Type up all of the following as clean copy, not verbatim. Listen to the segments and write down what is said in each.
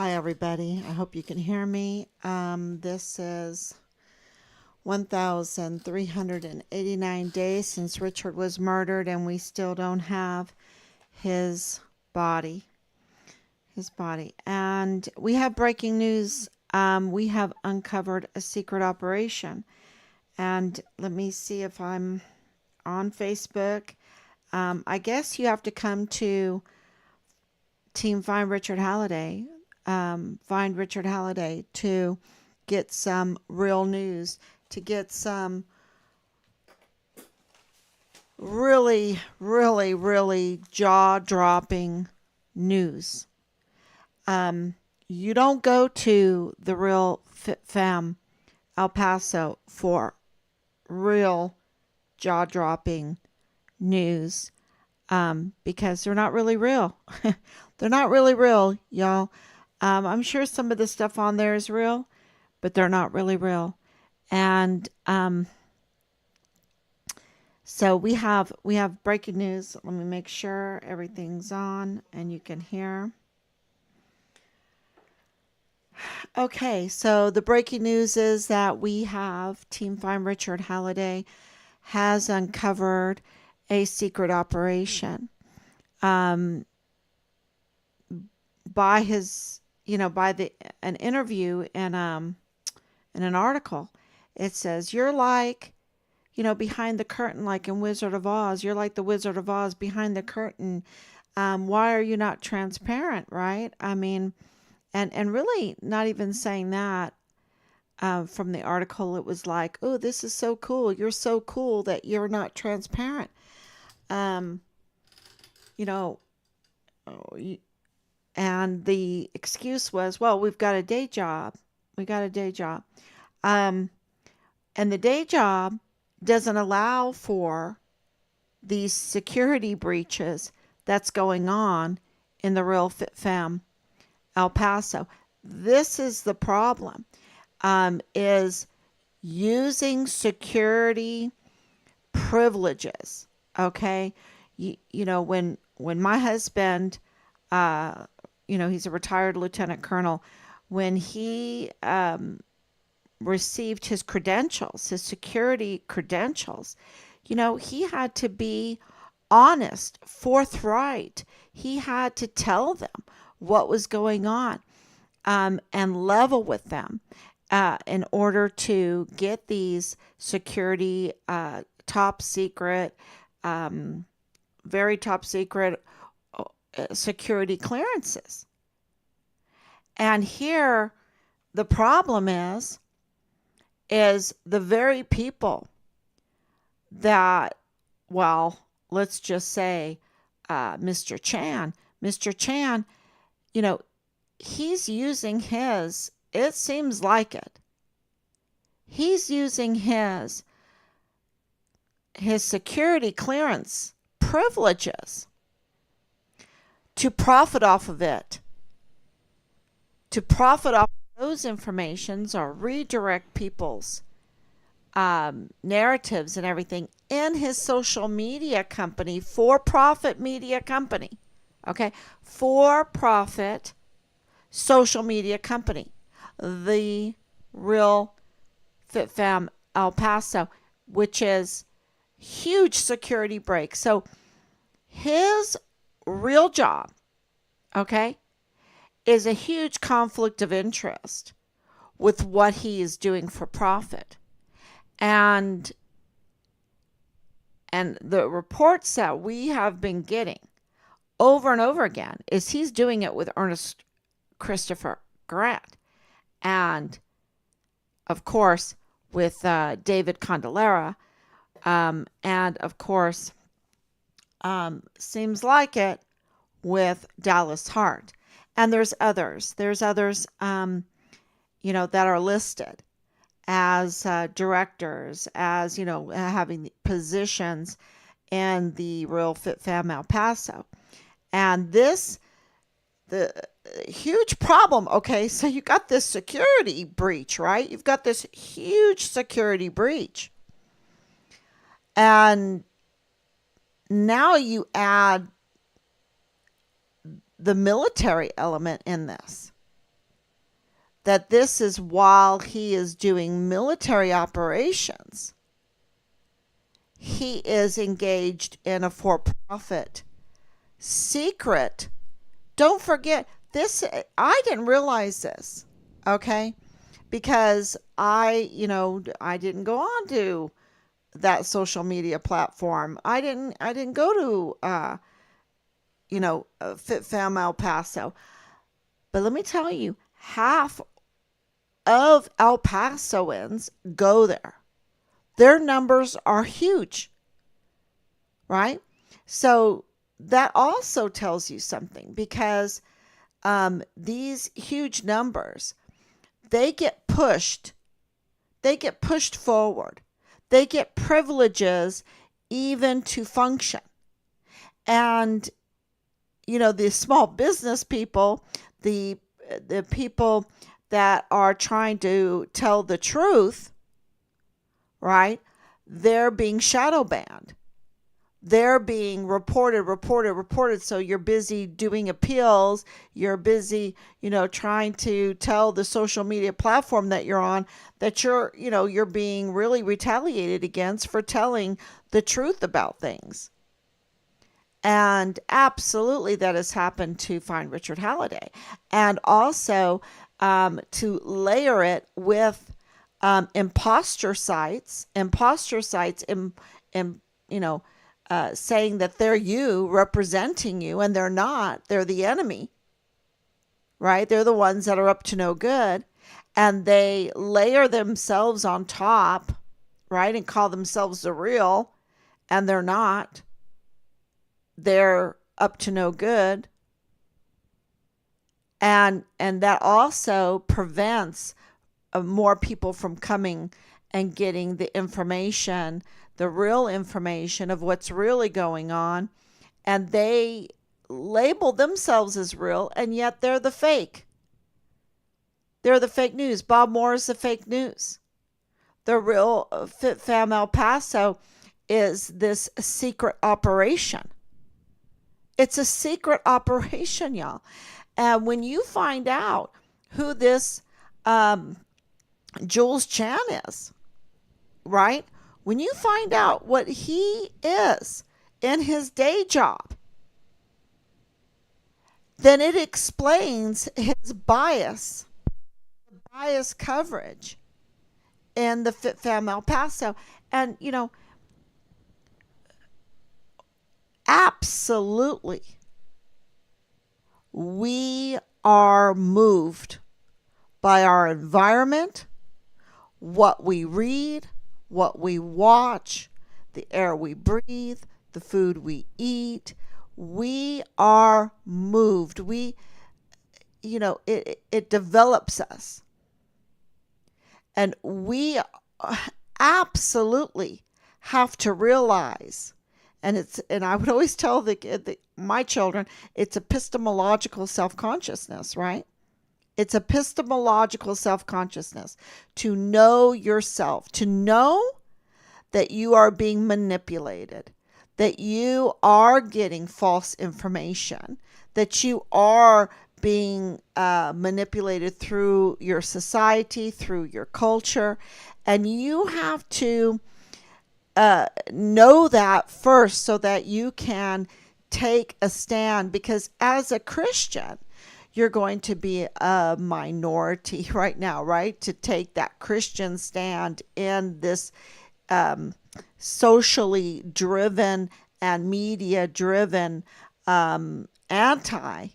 Hi, everybody. I hope you can hear me. This is 1,389 days since Richard was murdered, and we still don't have his body. And we have breaking news. We have uncovered a secret operation. And let me see if I'm on Facebook. I guess you have to come to Team Find Richard Halliday. Find Richard Halliday to get some real news, to get some really jaw-dropping news. You don't go to the Real Fit Fam El Paso for real jaw-dropping news because they're not really real. They're not really real, y'all. I'm sure some of the stuff on there is real, but they're not really real. And so we have breaking news. Let me make sure everything's on and you can hear. Okay, so the breaking news is that we have Team Find Richard Halliday has uncovered a secret operation. By his, by an interview in an article, it says, you're like, behind the curtain, like in Wizard of Oz. You're like the Wizard of Oz behind the curtain. Why are you not transparent, right? I mean, and really not even saying that. From the article, it was like, oh, this is so cool. You're so cool that you're not transparent. Um, you know, and the excuse was, well, we've got a day job. We got a day job. And the day job doesn't allow for these security breaches that's going on in the Real Fit Fam El Paso. This is the problem, is using security privileges. Okay. When my husband, he's a retired lieutenant colonel, when he received his credentials, his security credentials, he had to be honest, forthright. He had to tell them what was going on, and level with them in order to get these security, top secret, very top secret security clearances. And here the problem is the very people that, well, let's just say Mr. Chan, he's using it seems like it. He's using his security clearance privileges to profit off of it, to profit off those informations or redirect people's narratives and everything in his social media company, for-profit media company. Okay, for-profit social media company, the Real Fit Fam El Paso, which is huge security break. So his real job, okay, is a huge conflict of interest with what he is doing for profit. And the reports that we have been getting over and over again is he's doing it with Ernest Christopher Grant, and of course with David Candelera, and of course seems like it with Dallas Hart. And there's others that are listed as directors, as having positions in the Real Fit Fam El Paso. And the huge problem, okay, so you got this security breach, right? You've got this huge security breach. And now you add the military element in this. that this is while he is doing military operations. He is engaged in a for-profit secret. Don't forget this. I didn't realize this. Okay. Because I didn't go on to that social media platform. I didn't go to, Fit Fam El Paso. But let me tell you, half of El Pasoans go there. Their numbers are huge, right? So that also tells you something, because these huge numbers, they get pushed. They get pushed forward. They get privileges even to function. And the small business people, the people that are trying to tell the truth, right? They're being shadow banned. They're being reported. So you're busy doing appeals. You're busy, trying to tell the social media platform that you're on that you're being really retaliated against for telling the truth about things. And absolutely that has happened to Find Richard Halliday. And also to layer it with imposter sites, saying that they're you, representing you, and they're not. They're the enemy, right? They're the ones that are up to no good. And they layer themselves on top, right? And call themselves the real, and they're not. They're up to no good. And that also prevents more people from coming and getting the information, the real information of what's really going on. And they label themselves as real, and yet they're the fake. They're the fake news. Bob Moore is the fake news. The real Fit Fam El Paso is this secret operation. It's a secret operation, y'all. And when you find out who this Jules Chan is, right? When you find out what he is in his day job, then it explains his bias coverage in the Fit Fam El Paso. And, absolutely, we are moved by our environment, what we read, what we watch, the air we breathe, the food we eat. We are moved. It develops us. And we absolutely have to realize, and I would always tell my children, it's epistemological self-consciousness, right? It's epistemological self-consciousness, to know yourself, to know that you are being manipulated, that you are getting false information, that you are being manipulated through your society, through your culture. And you have to know that first so that you can take a stand, because as a Christian, you're going to be a minority right now, right? To take that Christian stand in this socially driven and media driven anti,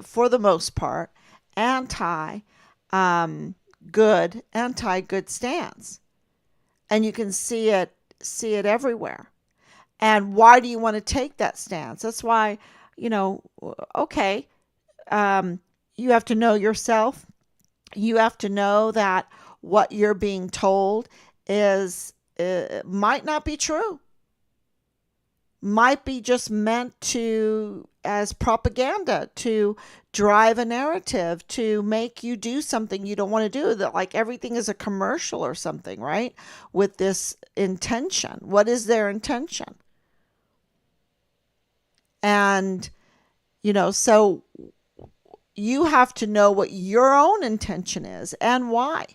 for the most part, anti-good stance. And you can see it everywhere. And why do you want to take that stance? That's why, okay, you have to know yourself. You have to know that what you're being told might not be true. Might be just meant as propaganda, to drive a narrative, to make you do something you don't want to do. That, like, everything is a commercial or something, right? With this intention. What is their intention? And, so you have to know what your own intention is and why.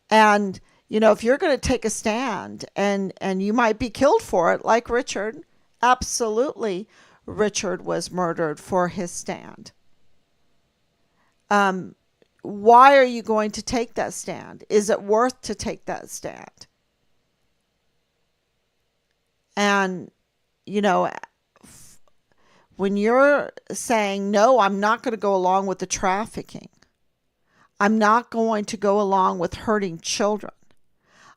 And, if you're going to take a stand and you might be killed for it, like Richard, absolutely, Richard was murdered for his stand. Why are you going to take that stand? Is it worth to take that stand? And, when you're saying, no, I'm not going to go along with the trafficking. I'm not going to go along with hurting children.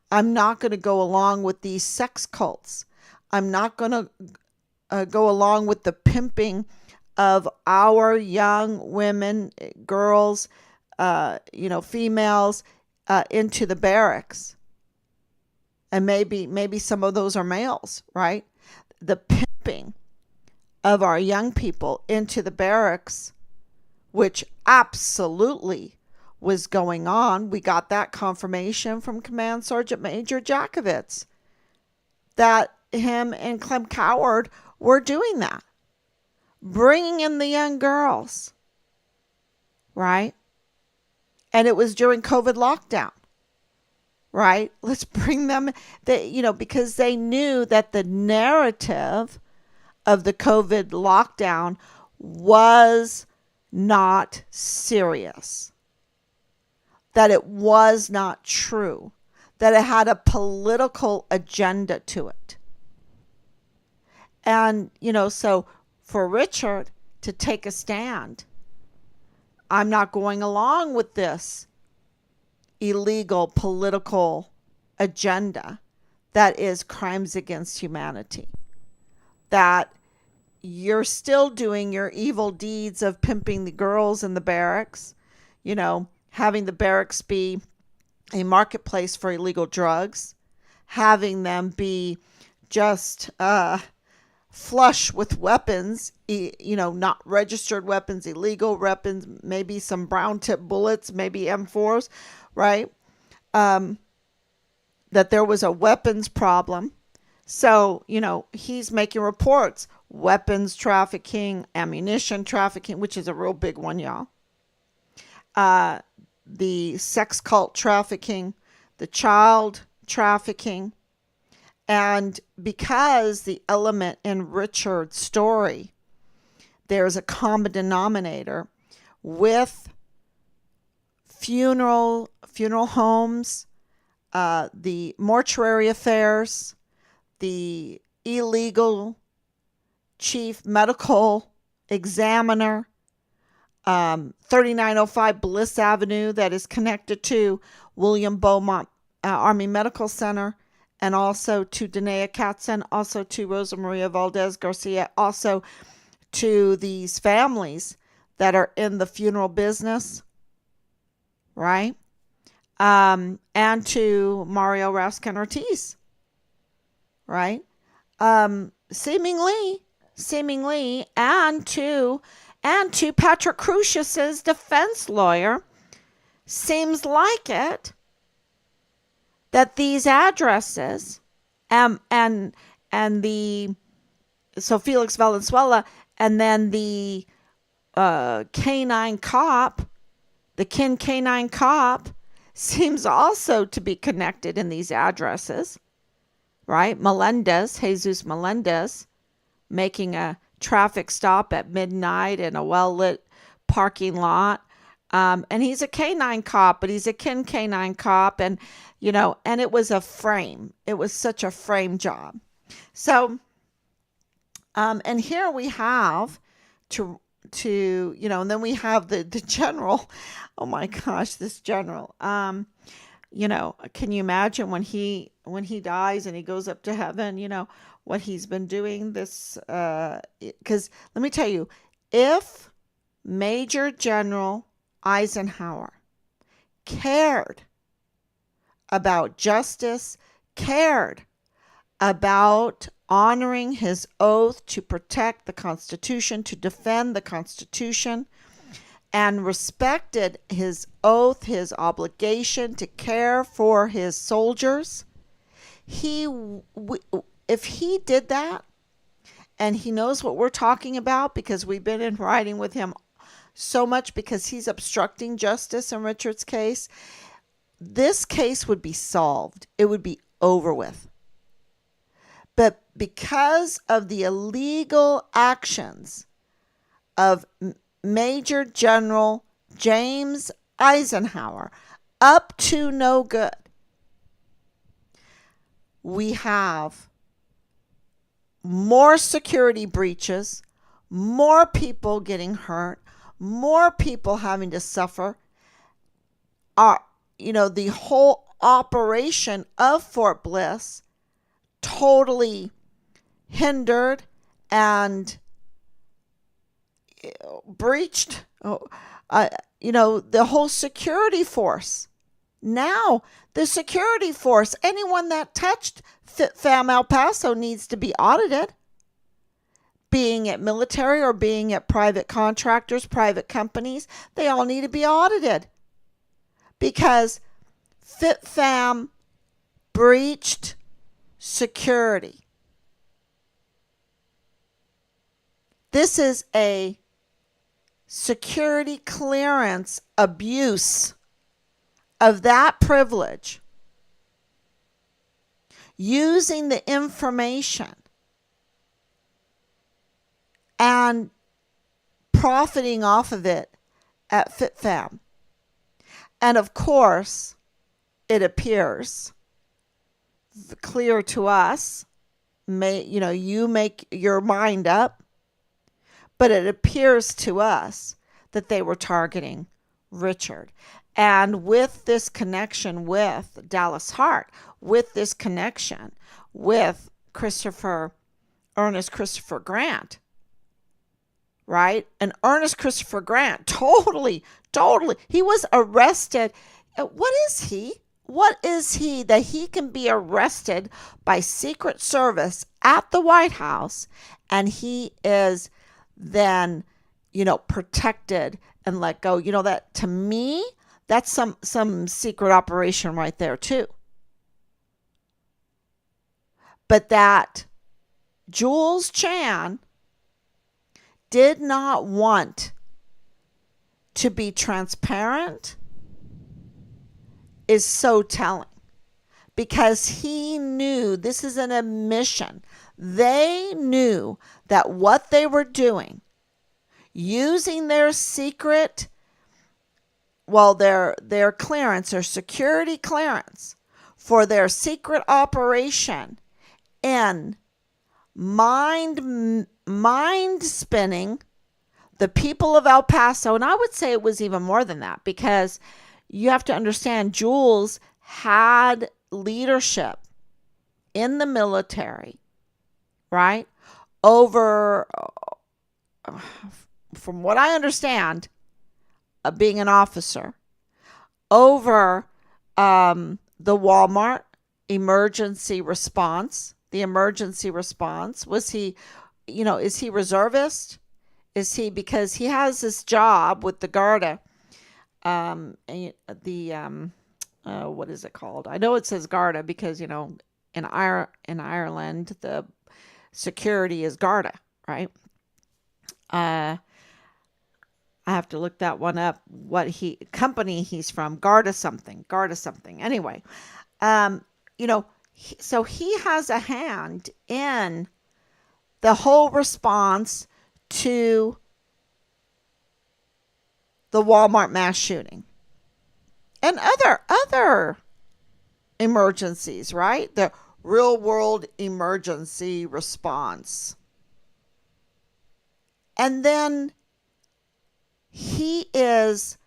I'm not going to go along with these sex cults. I'm not going to go along with the pimping of our young women, girls, females into the barracks. And maybe some of those are males, right? The pimping of our young people into the barracks, which absolutely was going on. We got that confirmation from Command Sergeant Major Jakovitz that him and Clem Coward were doing that, bringing in the young girls, right? And it was during COVID lockdown, right? Let's bring them, because they knew that the narrative of the COVID lockdown was not serious, that it was not true, that it had a political agenda to it. And, so for Richard to take a stand, I'm not going along with this illegal political agenda that is crimes against humanity. That you're still doing your evil deeds of pimping the girls in the barracks, having the barracks be a marketplace for illegal drugs, having them be just flush with weapons, not registered weapons, illegal weapons, maybe some brown tip bullets, maybe M4s, right? That there was a weapons problem. So, he's making reports, weapons trafficking, ammunition trafficking, which is a real big one, y'all. The sex cult trafficking, the child trafficking. And because the element in Richard's story, there's a common denominator with funeral homes, the mortuary affairs, the illegal chief medical examiner, 3905 Bliss Avenue that is connected to William Beaumont Army Medical Center, and also to Danae Katzen, also to Rosa Maria Valdez Garcia, also to these families that are in the funeral business, right? And to Mario Raskin Ortiz, right? Seemingly, and to Patrick Crucius's defense lawyer, seems like it that these addresses and so Felix Valenzuela and then the canine cop, the canine cop, seems also to be connected in these addresses, right? Jesus Melendez, making a traffic stop at midnight in a well-lit parking lot. And he's a canine cop, but he's a canine cop. And, and it was a frame. It was such a frame job. So, and here we have to, and then we have the general. Oh my gosh, this general. Can you imagine when he dies and he goes up to heaven, what he's been doing this, because let me tell you, if Major General Eisenhower cared about justice, cared about honoring his oath to protect the Constitution, to defend the Constitution, and respected his oath, his obligation to care for his soldiers, if he did that, and he knows what we're talking about because we've been in writing with him so much because he's obstructing justice in Richard's case, this case would be solved. It would be over with. But because of the illegal actions of Major General James Eisenhower, up to no good, we have more security breaches, more people getting hurt, more people having to suffer. The whole operation of Fort Bliss totally hindered and breached, the whole security force. Now, the security force, anyone that touched FitFam El Paso needs to be audited. Being it military or being it private contractors, private companies, they all need to be audited. Because FitFam breached security. This is a security clearance abuse of that privilege, using the information and profiting off of it at FitFam. And of course, it appears clear to us, you make your mind up, but it appears to us that they were targeting Richard. And with this connection with Dallas Hart, with this connection with Ernest Christopher Grant, right? And Ernest Christopher Grant, totally, he was arrested. What is he? What is he that he can be arrested by Secret Service at the White House, and he is then, protected and let go? That, to me, that's some secret operation right there too. But that Jules Chan did not want to be transparent is so telling, because he knew this is an admission. They knew that what they were doing, using their secret, their clearance, their security clearance for their secret operation in mind spinning the people of El Paso. And I would say it was even more than that, because you have to understand, Jules had leadership in the military, right? Over, from what I understand, being an officer, over the Walmart emergency response. The emergency response, was he, is he reservist? Is he, because he has this job with the Garda, what is it called? I know it says Garda because, in Ireland, the security is Garda, right? I have to look that one up, what company he's from, Garda something. Anyway, so he has a hand in the whole response to the Walmart mass shooting and other emergencies, right? The real world emergency response. And then he is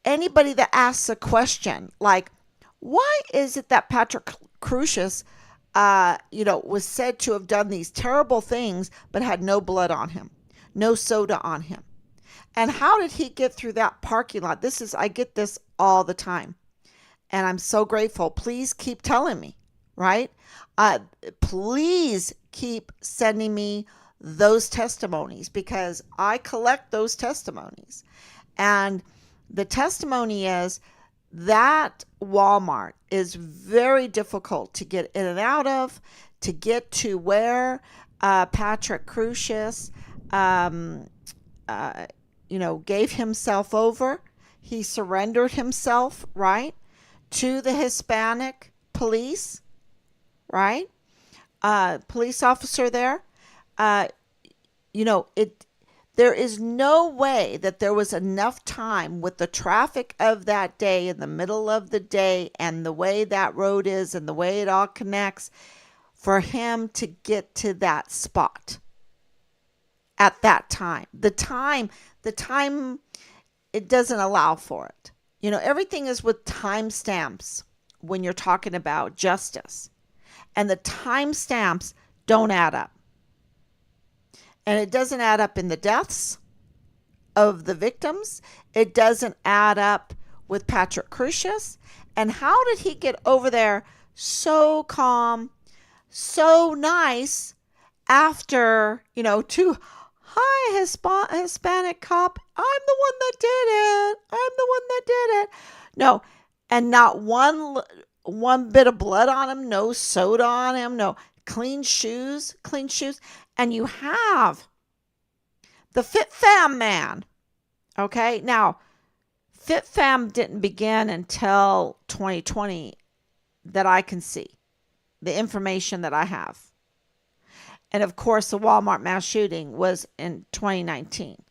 anybody that asks a question like, why is it that Patrick Crucius, was said to have done these terrible things, but had no blood on him, no soda on him? And how did he get through that parking lot? I get this all the time. And I'm so grateful. Please keep telling me, right? Please keep sending me those testimonies, because I collect those testimonies. And the testimony is that Walmart is very difficult to get in and out of, to get to where Patrick Crucius, um, uh, gave himself over. He surrendered himself, right, to the Hispanic police, right? Police officer there. Uh, it. There is no way that there was enough time with the traffic of that day in the middle of the day and the way that road is and the way it all connects for him to get to that spot at that time. The time, it doesn't allow for it. Everything is with timestamps when you're talking about justice, and the timestamps don't add up. And it doesn't add up in the deaths of the victims. It doesn't add up with Patrick Crucius. And how did he get over there so calm, so nice after, to, hi, Hispanic cop, I'm the one that did it. I'm the one that did it. No, and not one bit of blood on him, no soda on him, no clean shoes. And you have the Fit Fam man. Okay, now, Fit Fam didn't begin until 2020 that I can see, the information that I have. And of course, the Walmart mass shooting was in 2019.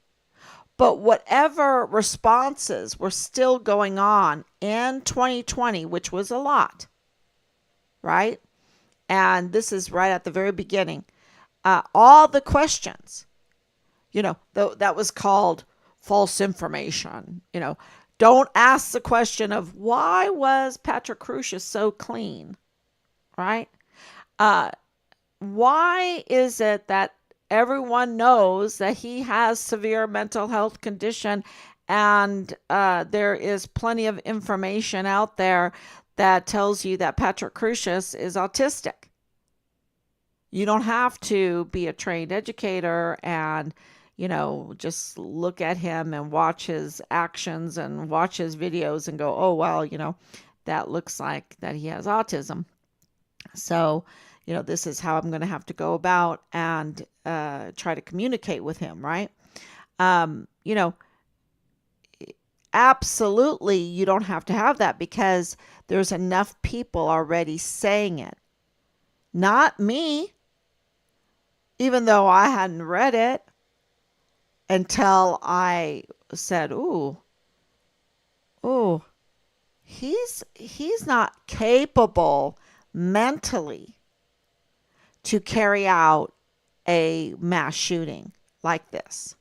But whatever responses were still going on in 2020, which was a lot, right? And this is right at the very beginning. All the questions, that was called false information. Don't ask the question of why was Patrick Crucius so clean, right? Why is it that everyone knows that he has severe mental health condition, and there is plenty of information out there that tells you that Patrick Crucius is autistic? You don't have to be a trained educator and, just look at him and watch his actions and watch his videos and go, oh, well, that looks like that he has autism. So, this is how I'm going to have to go about and try to communicate with him, right? Absolutely, you don't have to have that because there's enough people already saying it. Not me. Even though I hadn't read it until I said, ooh, he's not capable mentally to carry out a mass shooting like this.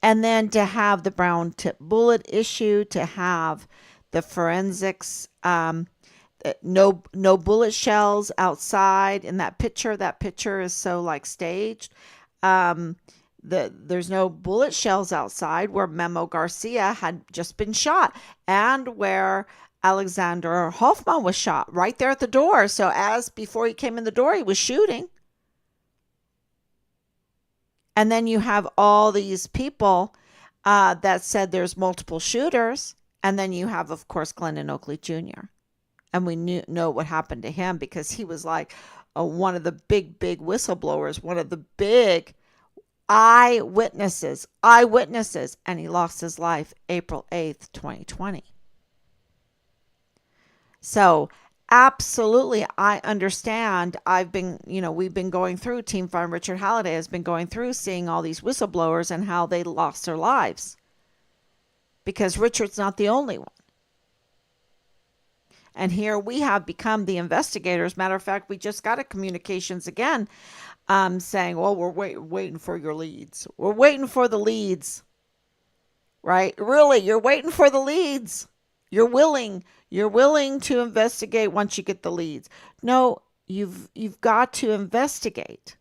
And then to have the brown tip bullet issue, to have the forensics, no bullet shells outside in that picture. That picture is so staged. There's no bullet shells outside where Memo Garcia had just been shot and where Alexander Hoffman was shot right there at the door. So before he came in the door, he was shooting. And then you have all these people that said there's multiple shooters. And then you have, of course, Glendon Oakley Jr. And we know what happened to him because he was one of the big whistleblowers, one of the big eyewitnesses, and he lost his life April 8th, 2020. So absolutely, I understand. We've been going through, Team Farm Richard Halliday has been going through seeing all these whistleblowers and how they lost their lives because Richard's not the only one. And here we have become the investigators. Matter of fact, we just got a communications again saying, well, we're waiting for your leads. We're waiting for the leads, right? Really, you're waiting for the leads. You're willing to investigate once you get the leads. No, you've got to investigate.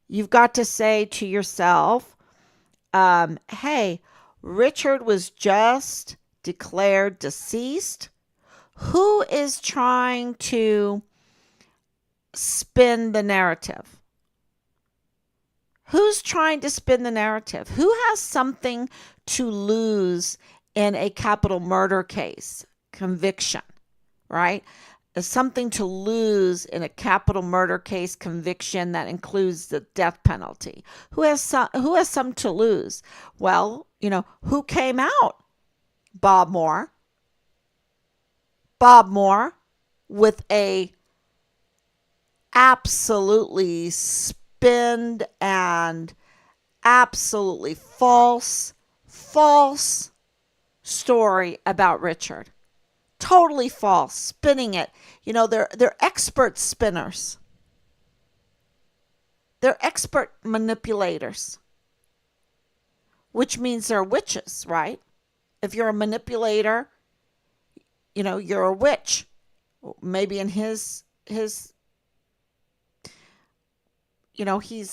You've got to say to yourself, hey, Richard was just declared deceased. Who is trying to spin the narrative? Who's trying to spin the narrative? Who has something to lose in a capital murder case conviction, right? something to lose in a capital murder case conviction that includes the death penalty? Who has some to lose? Well, who came out? Bob Moore. Bob Moore with a absolutely spinned and absolutely false story about Richard. Totally false, spinning it. They're expert spinners. They're expert manipulators, which means they're witches, right? If you're a manipulator, you're a witch. Maybe in his he's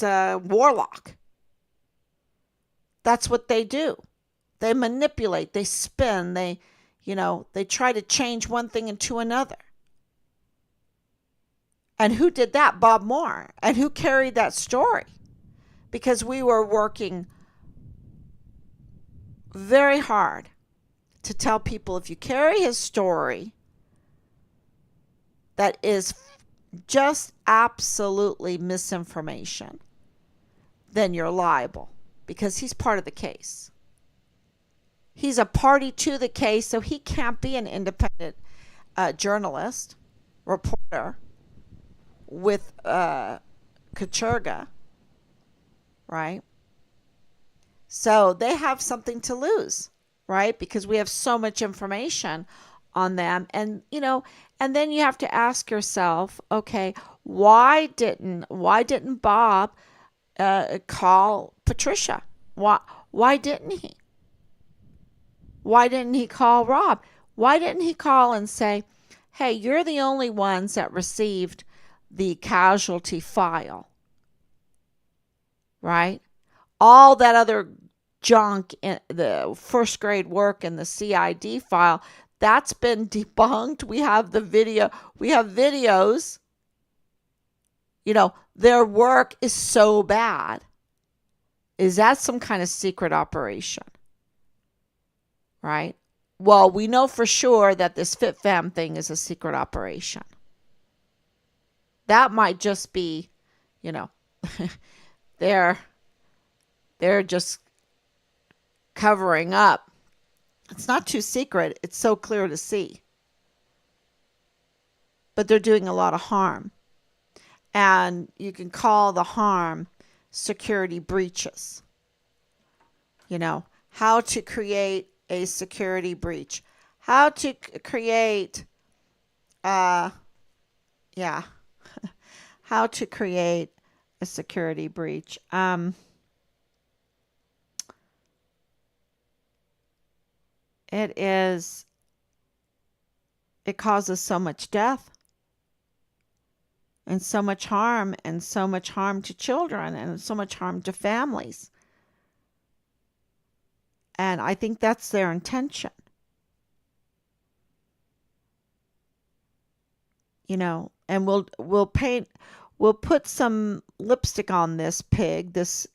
a warlock. That's what they do. They manipulate, they spin, they try to change one thing into another. And who did that? Bob Moore. And who carried that story? Because we were working very hard to tell people, if you carry his story that is just absolutely misinformation, then you're liable, because he's part of the case. He's a party to the case, so he can't be an independent journalist, reporter with Kacherga, right? So they have something to lose, right? Because we have so much information on them. And, and then you have to ask yourself, okay, why didn't Bob call Patricia? Why didn't he? Why didn't he call Rob? Why didn't he call and say, hey, you're the only ones that received the casualty file, right? All that other junk in the first grade work in the CID file, that's been debunked. We have the video. We have videos. Their work is so bad. Is that some kind of secret operation? Right? Well, we know for sure that this FitFam thing is a secret operation. That might just be, they're just covering up. It's not too secret. It's so clear to see. But they're doing a lot of harm. And you can call the harm security breaches. How to create a security breach. How to create, how to create a security breach. It causes so much death and so much harm to children and so much harm to families. And I think that's their intention. And we'll put some lipstick on this pig, this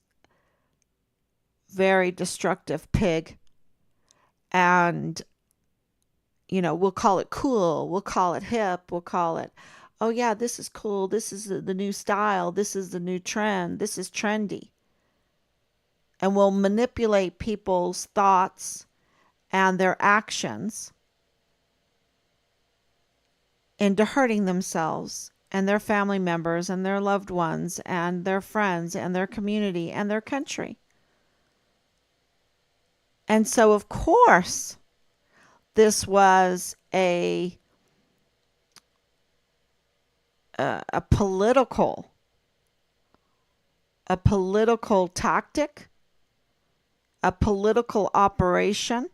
very destructive pig. And, we'll call it cool. We'll call it hip. We'll call it, oh yeah, this is cool. This is the new style. This is the new trend. This is trendy. And we'll manipulate people's thoughts and their actions into hurting themselves and their family members and their loved ones and their friends and their community and their country. And so, of course, this was a political tactic, a political operation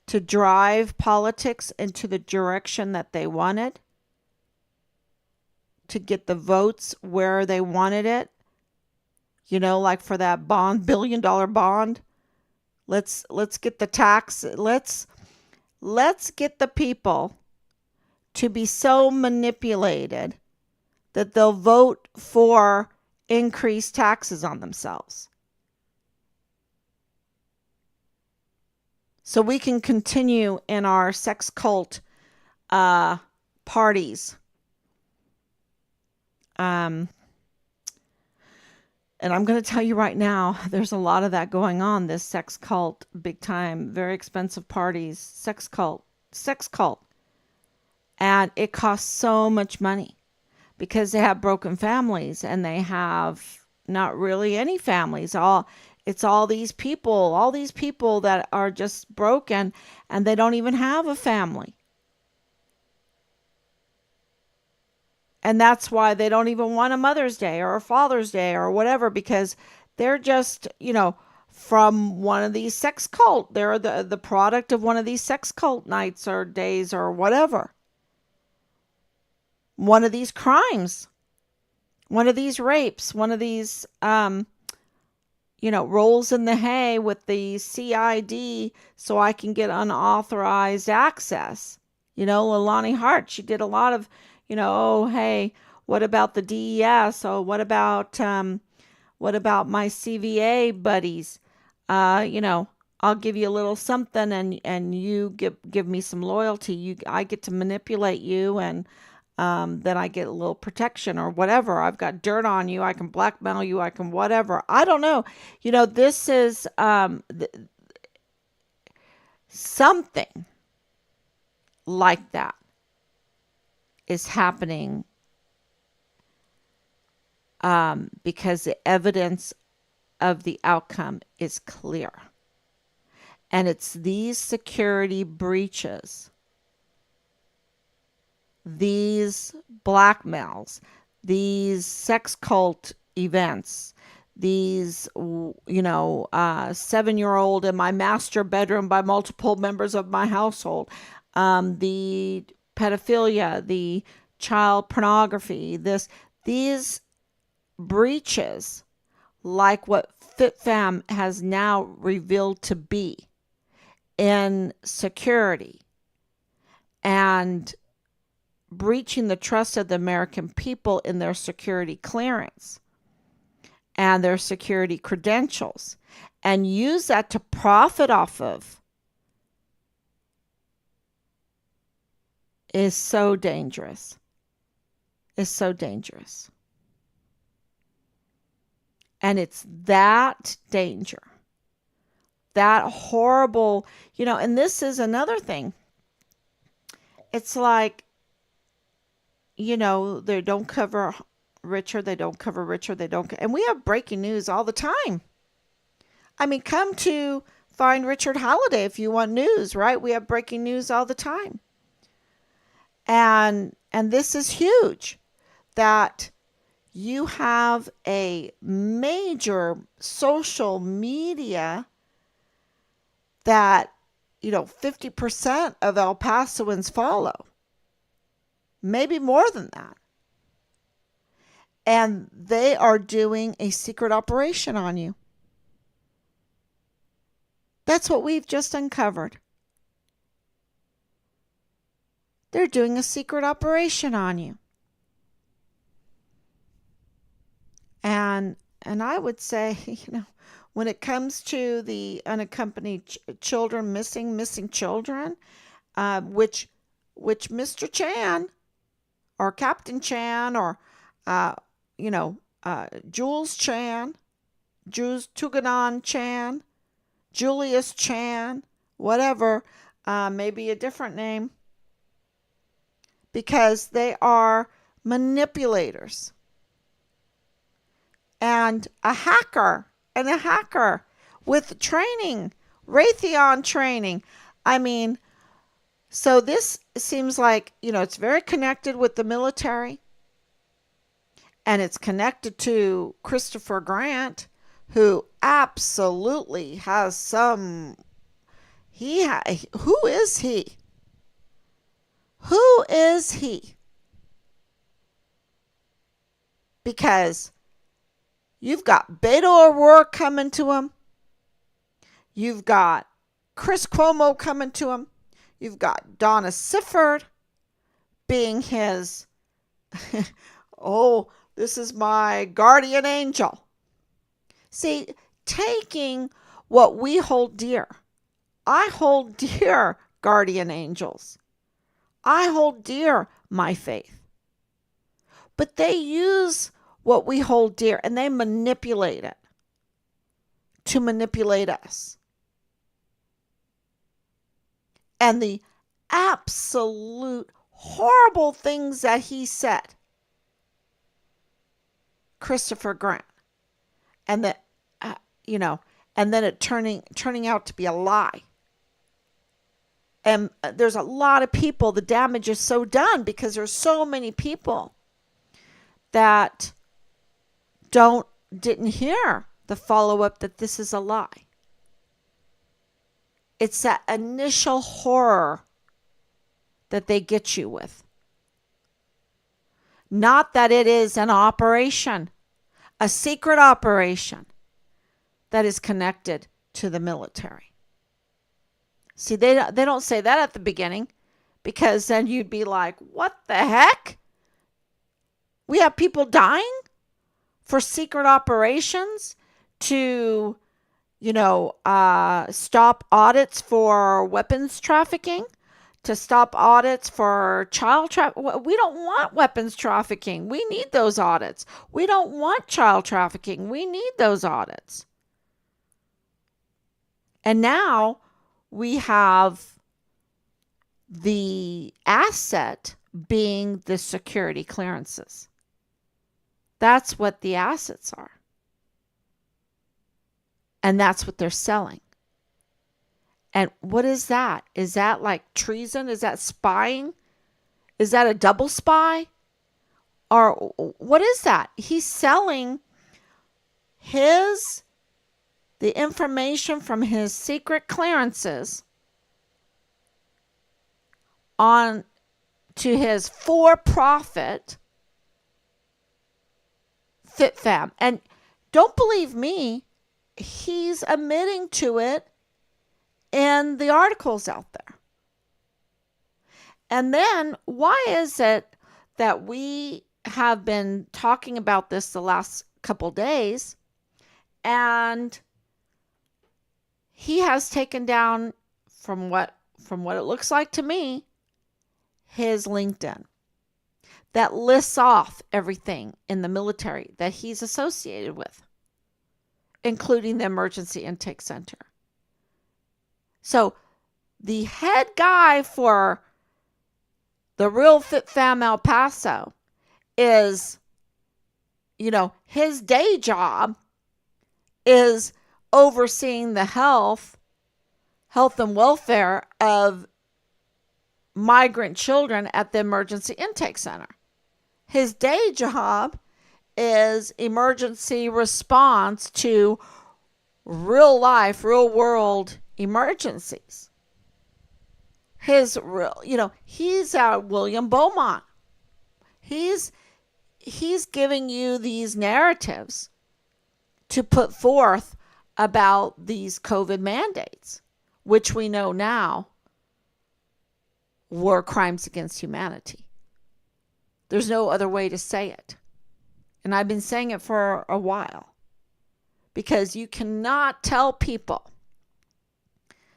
to drive politics into the direction that they wanted, to get the votes where they wanted it. Like for that bond, $1 billion bond. Let's get the tax. Let's get the people to be so manipulated that they'll vote for increased taxes on themselves. So we can continue in our sex cult parties. Um, and I'm going to tell you right now, there's a lot of that going on. This sex cult, big time, very expensive parties, sex cult. And it costs so much money because they have broken families and they have not really any families. It's all these people that are just broken and they don't even have a family. And that's why they don't even want a Mother's Day or a Father's Day or whatever, because they're just, from one of these sex cult. They're the product of one of these sex cult nights or days or whatever. One of these crimes, one of these rapes, one of these, rolls in the hay with the CID so I can get unauthorized access. Lilani Hart, she did a lot of, oh, hey, what about the DES? Oh, what about my CVA buddies? I'll give you a little something and you give me some loyalty. I get to manipulate you and then I get a little protection or whatever. I've got dirt on you. I can blackmail you. I can whatever. I don't know. This is something like that is happening because the evidence of the outcome is clear. And it's these security breaches, these blackmails, these sex cult events, these, 7-year-old in my master bedroom by multiple members of my household, the pedophilia, the child pornography, these breaches, like what FitFam has now revealed to be in security and breaching the trust of the American people in their security clearance and their security credentials, and use that to profit off of, is so dangerous. Is so dangerous. And it's that danger, that horrible, and this is another thing. It's like, they don't cover richer, and we have breaking news all the time. I mean, come to Find Richard Halliday if you want news, right? We have breaking news all the time. And this is huge, that you have a major social media that, 50% of El Pasoans follow. Maybe more than that. And they are doing a secret operation on you. That's what we've just uncovered. They're doing a secret operation on you. And I would say, when it comes to the unaccompanied children, missing children, which Mr. Chan or Captain Chan or, Jules Chan, Jules Tuganon Chan, Julius Chan, whatever, maybe a different name, because they are manipulators and a hacker with training, Raytheon training. I mean, so this seems like, it's very connected with the military, and it's connected to Christopher Grant, who absolutely has some, who is he? Who is he? Because you've got Beto O'Rourke coming to him. You've got Chris Cuomo coming to him. You've got Donna Sifford being his, oh, this is my guardian angel. See, taking what we hold dear. I hold dear guardian angels. I hold dear my faith. But they use what we hold dear and they manipulate it to manipulate us. And the absolute horrible things that he said, Christopher Grant, and that, and then it turning out to be a lie. And there's a lot of people, the damage is so done because there's so many people that didn't hear the follow-up that this is a lie. It's that initial horror that they get you with. Not that it is an operation, a secret operation that is connected to the military. See, they don't say that at the beginning, because then you'd be like, what the heck? We have people dying for secret operations to, stop audits for weapons trafficking, to stop audits for child trafficking. We don't want weapons trafficking. We need those audits. We don't want child trafficking. We need those audits. And now we have the asset being the security clearances. That's what the assets are. And that's what they're selling. And what is that? Is that like treason? Is that spying? Is that a double spy? Or what is that? He's selling the information from his secret clearances on to his for-profit FitFam. And don't believe me, he's admitting to it in the articles out there. And then why is it that we have been talking about this the last couple days, and he has taken down, from what it looks like to me, his LinkedIn that lists off everything in the military that he's associated with, including the emergency intake center. So the head guy for the Real Fit Fam El Paso is, his day job is overseeing the health and welfare of migrant children at the emergency intake center. His day job is emergency response to real life, real world emergencies. He's William Beaumont. He's giving you these narratives to put forth about these COVID mandates, which we know now were crimes against humanity. There's no other way to say it. And I've been saying it for a while, because you cannot tell people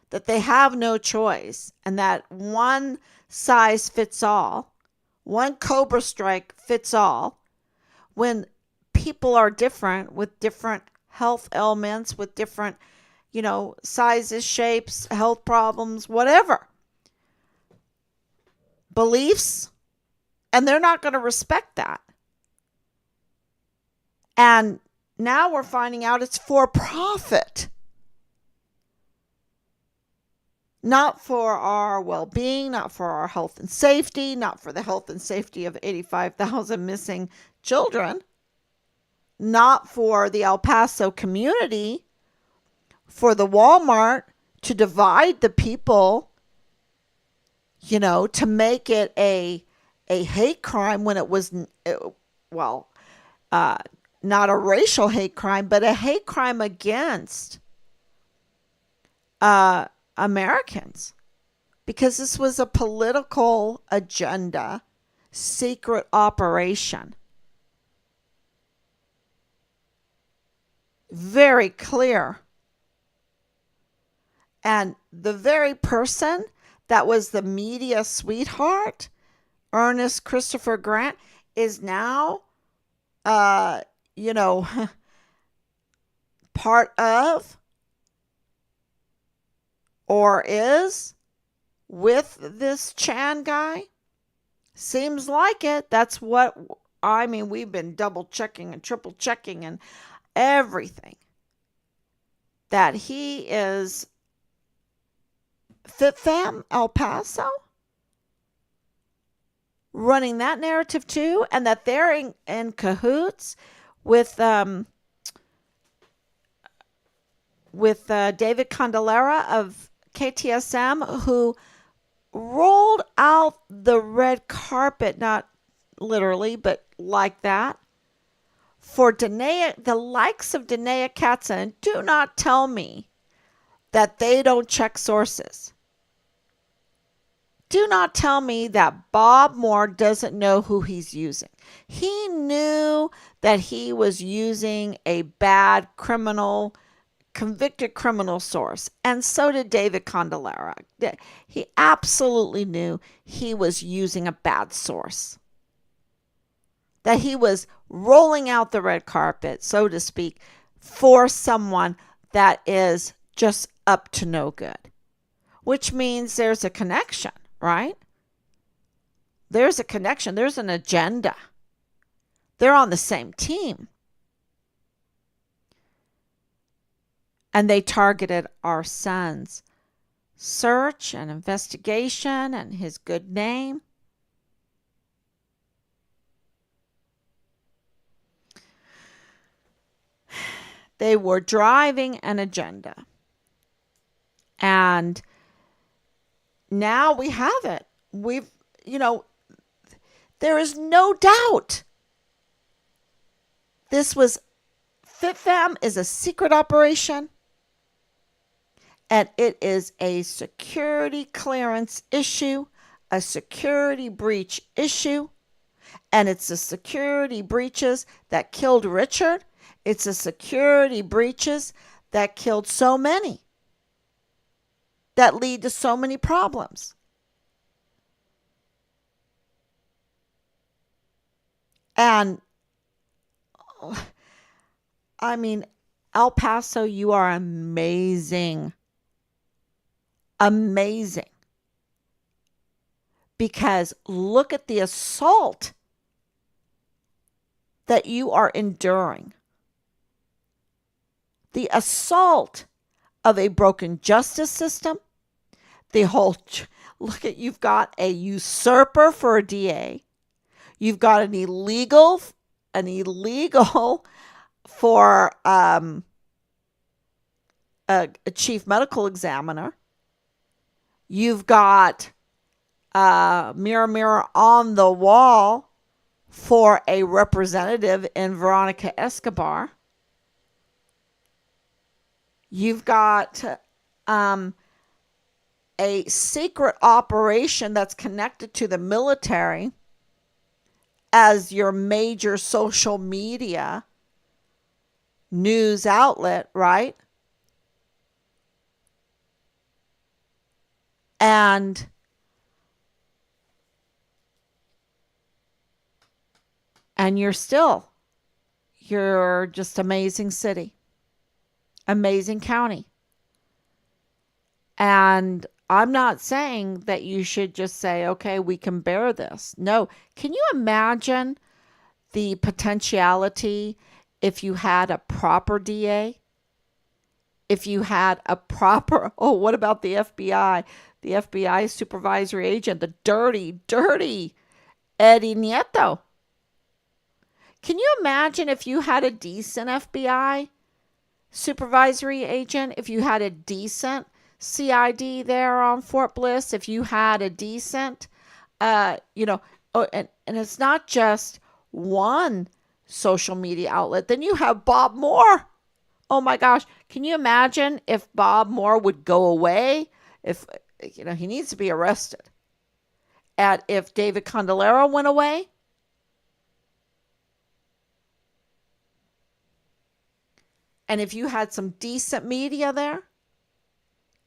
that they have no choice and that one size fits all, one Cobra Strike fits all, when people are different with different health ailments, with different, sizes, shapes, health problems, whatever, beliefs, and they're not going to respect that. And now we're finding out it's for profit. Not for our well-being, not for our health and safety, not for the health and safety of 85,000 missing children, not for the El Paso community, for the Walmart to divide the people, to make it a hate crime when it was, not a racial hate crime, but a hate crime against Americans, because this was a political agenda, secret operation. Very clear. And the very person that was the media sweetheart, Ernest Christopher Grant, is now, uh, you know, part of or is with this Chan guy? Seems like it. That's what I mean. We've been double checking and triple checking and everything that he is FitFam El Paso running that narrative too, and that they're in cahoots with David Candelera of KTSM, who rolled out the red carpet, not literally, but like that, for Danae, the likes of Danae Katzen. Do not tell me that they don't check sources. Do not tell me that Bob Moore doesn't know who he's using. He knew that he was using a bad criminal, convicted criminal source, and so did David Candelera. He absolutely knew he was using a bad source, that he was rolling out the red carpet, so to speak, for someone that is just up to no good, which means there's a connection, right? There's a connection. There's an agenda. They're on the same team. And they targeted our son's search and investigation and his good name. They were driving an agenda. And now we have it. There is no doubt this was FitFam is a secret operation, and it is a security clearance issue, a security breach issue, and it's the security breaches that killed Richard. It's the security breaches that killed so many, that lead to so many problems. And I mean, El Paso, you are amazing. Amazing. Because look at the assault that you are enduring. The assault of a broken justice system. You've got a usurper for a DA. You've got an illegal for a chief medical examiner. You've got mirror, mirror on the wall for a representative in Veronica Escobar. You've got a secret operation that's connected to the military as your major social media news outlet, right? And you're just amazing city, amazing county. And I'm not saying that you should just say, okay, we can bear this. No. Can you imagine the potentiality if you had a proper DA? If you had a proper, what about the FBI? The FBI supervisory agent, the dirty, dirty Eddie Nieto. Can you imagine if you had a decent FBI supervisory agent? If you had a decent CID there on Fort Bliss, if you had a decent, and it's not just one social media outlet, then you have Bob Moore. Oh my gosh. Can you imagine if Bob Moore would go away? If, he needs to be arrested. And if David Candelera went away? And if you had some decent media there?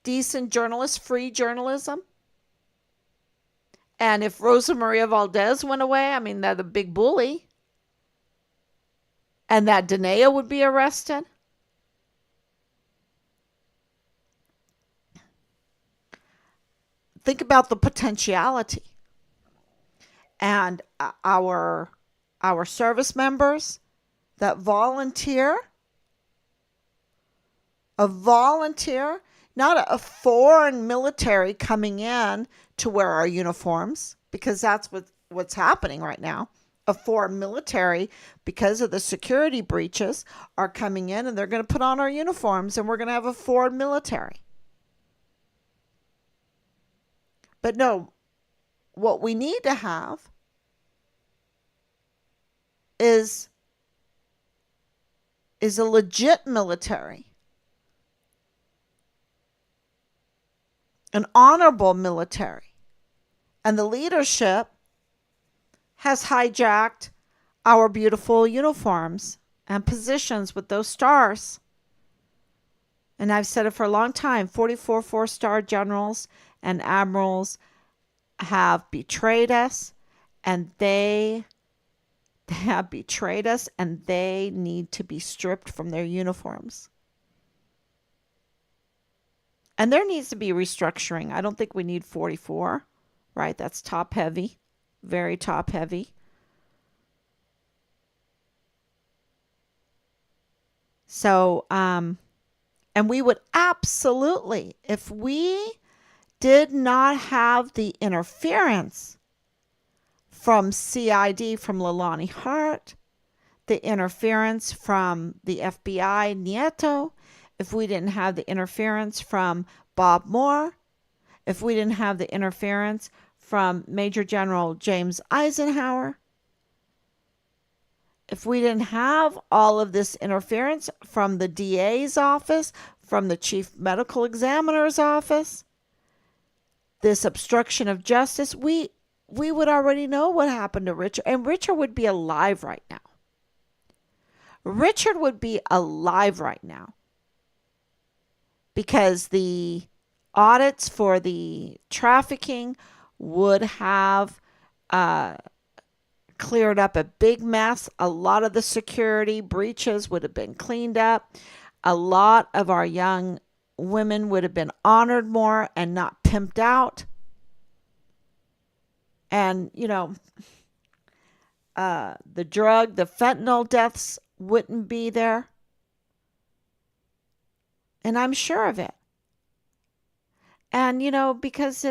Decent journalists, free journalism? And if Rosa Maria Valdez went away, I mean, they're the big bully. And that Danae would be arrested. Think about the potentiality. And our service members that volunteer, a volunteer, not a foreign military coming in to wear our uniforms, because that's what's happening right now. A foreign military, because of the security breaches, are coming in and they're going to put on our uniforms and we're going to have a foreign military. But no, what we need to have is a legit military, an honorable military. And the leadership has hijacked our beautiful uniforms and positions with those stars. And I've said it for a long time, 44 four-star generals and admirals have betrayed us, and they have betrayed us, and they need to be stripped from their uniforms. And there needs to be restructuring. I don't think we need 44, right? That's top heavy, very top heavy. So, and we would absolutely, if we did not have the interference from CID, from Leilani Hart, the interference from the FBI, Nieto, if we didn't have the interference from Bob Moore, if we didn't have the interference from Major General James Eisenhower, if we didn't have all of this interference from the DA's office, from the Chief Medical Examiner's office, this obstruction of justice, we would already know what happened to Richard. And Richard would be alive right now. Richard would be alive right now. Because the audits for the trafficking would have cleared up a big mess. A lot of the security breaches would have been cleaned up. A lot of our young women would have been honored more and not pimped out. And, the fentanyl deaths wouldn't be there. And I'm sure of it. And, because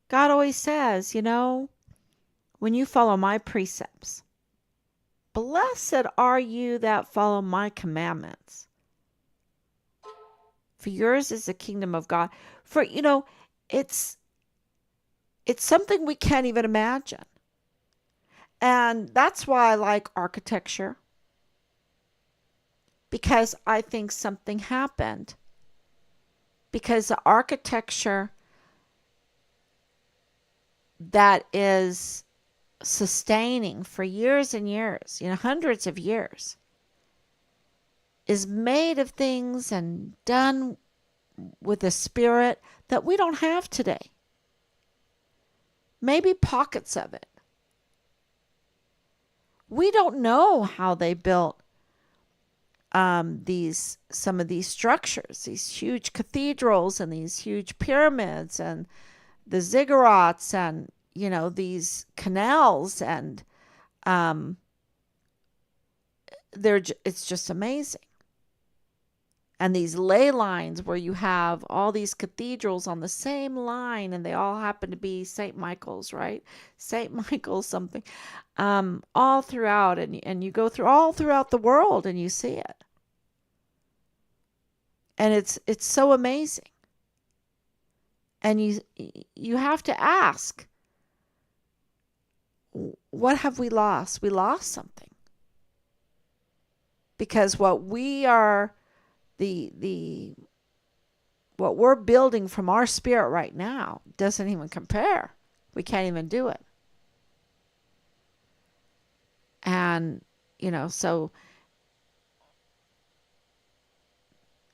God always says, when you follow my precepts, blessed are you that follow my commandments. For yours is the kingdom of God. For, it's something we can't even imagine. And that's why I like architecture. Because I think something happened. Because the architecture that is sustaining for years and years, hundreds of years, is made of things and done with a spirit that we don't have today. Maybe pockets of it. We don't know how they built some of these structures, these huge cathedrals and these huge pyramids and the ziggurats and these canals, and it's just amazing. And these ley lines where you have all these cathedrals on the same line, and they all happen to be St. Michael's, right? St. Michael's something, all throughout, and you go through all throughout the world and you see it. And it's so amazing. And you have to ask, what have we lost? We lost something. Because what we are, what we're building from our spirit right now doesn't even compare. We can't even do it. And, so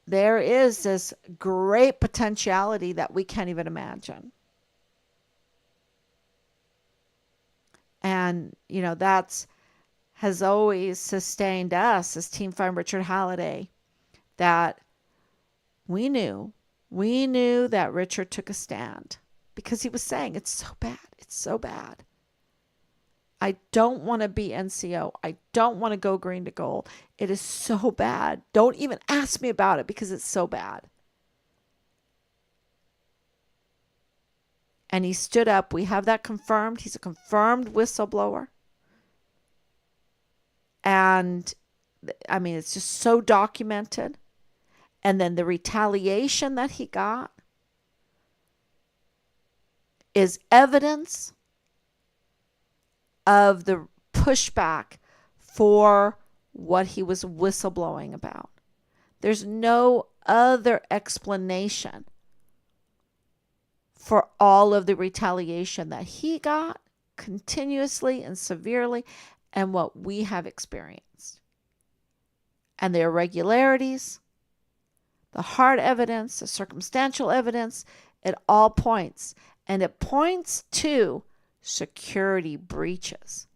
there is this great potentiality that we can't even imagine. And, that's has always sustained us as Team Find Richard Halliday, that we knew that Richard took a stand because he was saying, it's so bad. It's so bad. I don't want to be NCO. I don't want to go green to gold. It is so bad. Don't even ask me about it because it's so bad. And he stood up. We have that confirmed. He's a confirmed whistleblower. And I mean, it's just so documented. And then the retaliation that he got is evidence of the pushback for what he was whistleblowing about. There's no other explanation for all of the retaliation that he got continuously and severely, and what we have experienced. And the irregularities, the hard evidence, the circumstantial evidence, it all points. And it points to security breaches.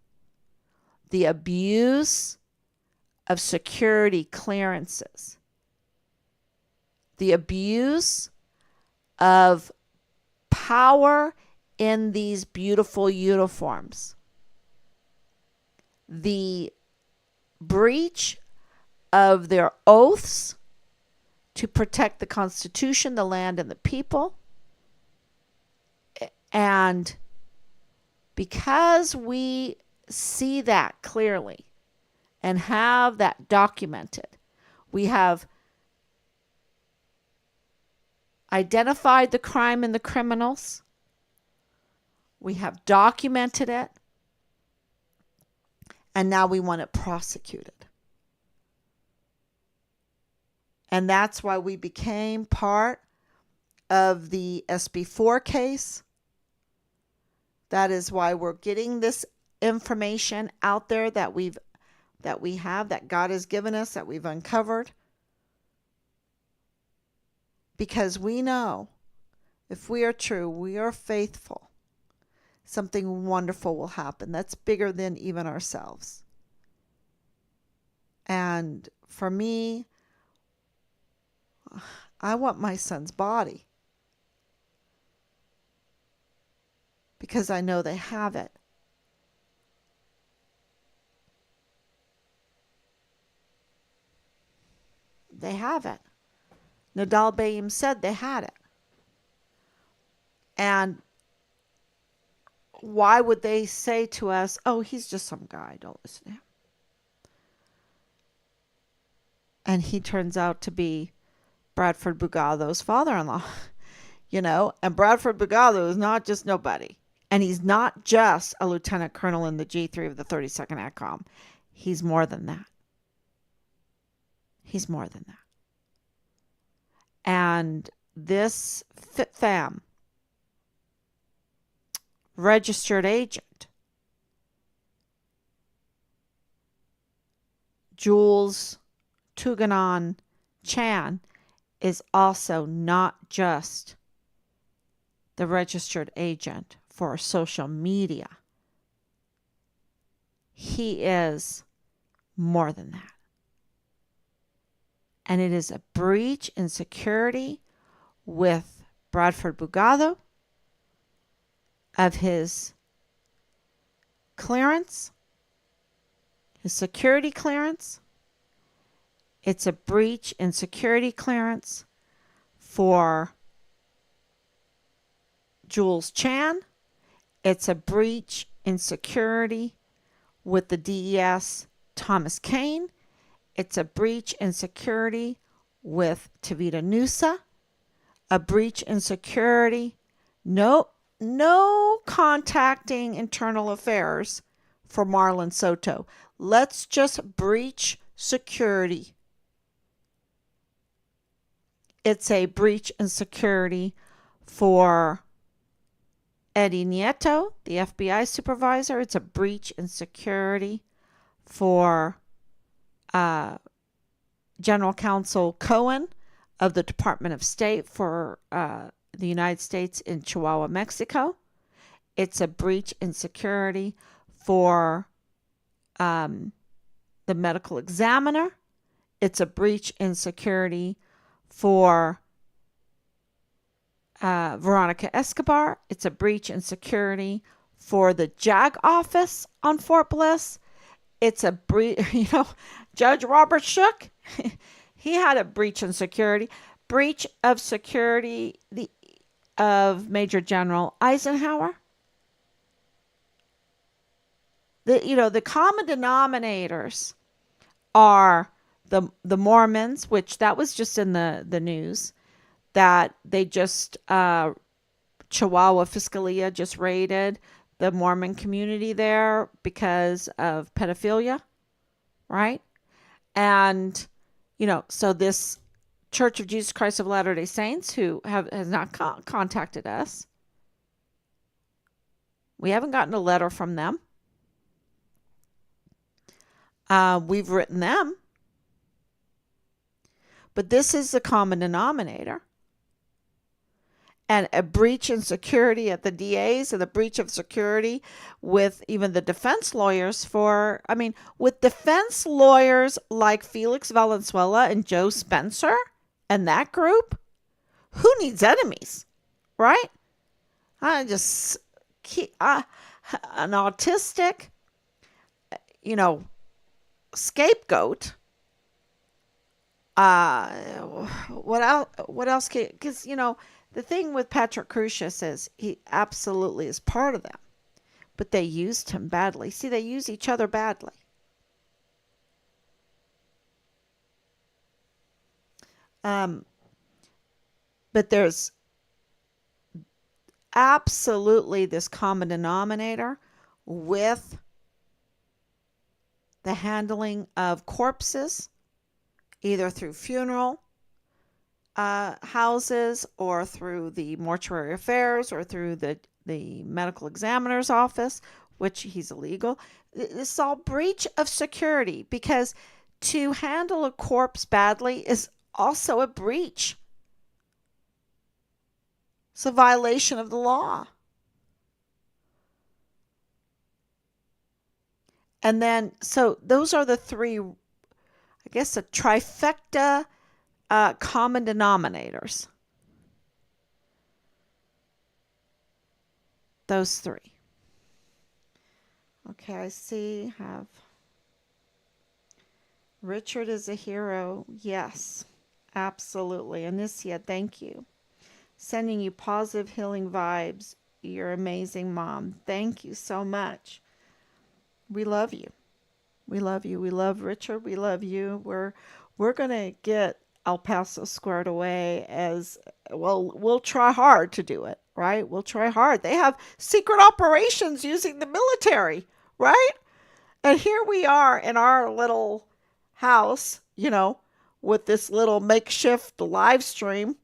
The abuse of security clearances. The abuse of power in these beautiful uniforms. The breach of their oaths to protect the Constitution, the land, and the people. And because we see that clearly and have that documented, we have identified the crime and the criminals. We have documented it. And now we want it prosecuted. And that's why we became part of the SB4 case. That is why we're getting this information out there that we have, that God has given us, that we've uncovered. Because we know if we are true, we are faithful, something wonderful will happen. That's bigger than even ourselves. And for me, I want my son's body. Because I know they have it. They have it. Nadal Bayim said they had it. And why would they say to us, oh, he's just some guy, don't listen to him. And he turns out to be Bradford Bugado's father-in-law, and Bradford Bugado is not just nobody. And he's not just a lieutenant colonel in the G3 of the 32nd ATCOM. He's more than that. He's more than that. And this FitFam registered agent, Jules Tuganon Chan, is also not just the registered agent for social media. He is more than that. And it is a breach in security with Bradford Bugado of his clearance, his security clearance. It's a breach in security clearance for Jules Chan. It's a breach in security with the DES Thomas Kane. It's a breach in security with Tavita Nusa. A breach in security. No contacting internal affairs for Marlon Soto. Let's just breach security. It's a breach in security for Eddie Nieto, the FBI supervisor. It's a breach in security for General Counsel Cohen of the Department of State for the United States in Chihuahua, Mexico. It's a breach in security for the medical examiner. It's a breach in security for Veronica Escobar. It's a breach in security for the JAG office on Fort Bliss. It's a breach, Judge Robert Shook, he had a breach in security. Breach of security of Major General Eisenhower. The common denominators are the Mormons, which that was just in the news, that they just Chihuahua Fiscalia just raided the Mormon community there because of pedophilia, right? And so this Church of Jesus Christ of Latter-day Saints, who has not contacted us, we haven't gotten a letter from them. We've written them, but this is the common denominator. And a breach in security at the DAs, and a breach of security with even the defense lawyers with defense lawyers like Felix Valenzuela and Joe Spencer and that group, who needs enemies, right? An autistic, scapegoat. What else? Because, the thing with Patrick Crucius is he absolutely is part of them, but they used him badly. See, they use each other badly. But there's absolutely this common denominator with the handling of corpses, either through funeral houses or through the mortuary affairs or through the medical examiner's office, which he's illegal. This is all breach of security, because to handle a corpse badly is also a breach. It's a violation of the law. And then, so those are the three, I guess, a trifecta common denominators. Those three. Okay, I see. Have Richard is a hero. Yes, absolutely. Anicia, thank you. Sending you positive healing vibes. You're amazing, Mom. Thank you so much. We love you. We love you. We love Richard. We love you. We're going to get El Paso squared away as well. We'll try hard to do it, right? We'll try hard. They have secret operations using the military, right? And here we are in our little house, with this little makeshift live stream